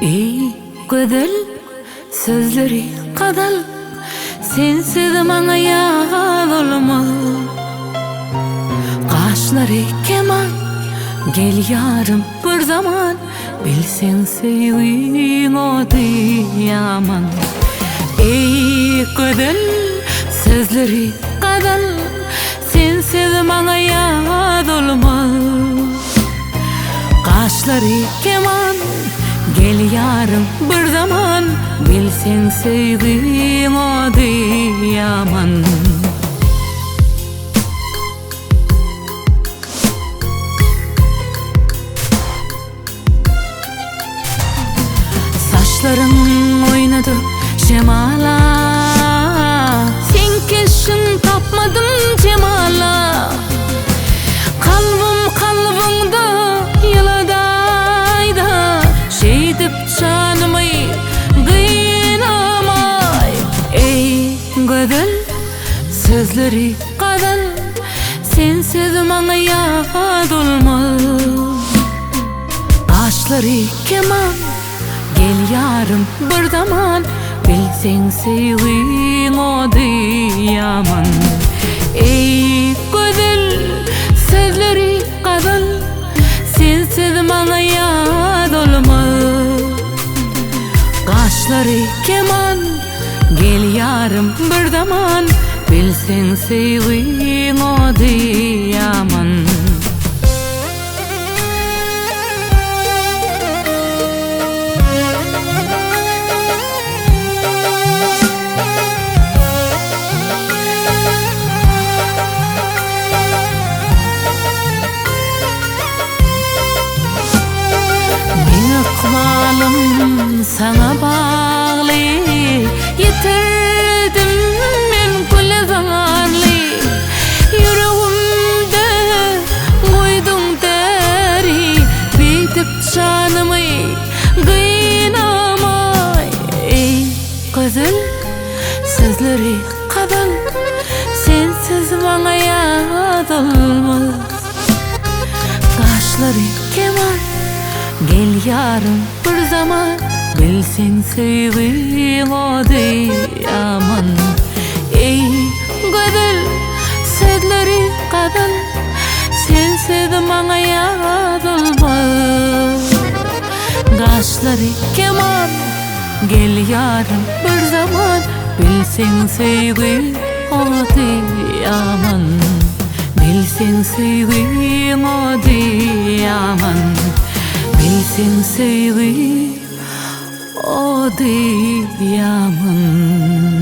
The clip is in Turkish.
Ey gödel sözleri kadal, sensiz maňa ýaz bolmaz. Gaşlary keman, gel ýarym bir zaman, bilseň sevgiň ody ýaman. Ey gödel sözleri kadal, sensiz maňa ýaz bolmaz. Gaşlary keman, gel ýarym bir zaman, bilseň sevgiň ody ýaman. Saçlaryň oýnady şemala, sen keşin tapmadym cemala. Kalbyňda ýyladayda, şeýdip çanymy gynamay. Ey gödel sözleri kadal, sensiz maňa ýaz bolmaz. Gaşlary keman, gel ýarym bir zaman, bilseň sevgiň ody ýaman. Ey gödel sözleri kadal, sensiz maňa ýaz bolmaz. Gaşlary keman, gel ýarym bir zaman, bilseň sevgiň ody ýaman. Ikbalym sana bagly, yitirdim men kule zarly. Yüregimde goýdum deri, bitip çanymy gynamay. Ey gözel sözleri kadal, sensiz maňa ýaz bolmaz. Gaşlary keman, gel ýarym bir zaman, bilseň sevgiň ody ýaman. Ey gödel sözleri kadal, sensiz maňa ýaz bolmaz. Gaşlary keman, gel ýarym bir zaman, bilseň sevgiň ody ýaman. Bilseň sevgiň ody ýaman. Bilseň sevgiň ody ýaman.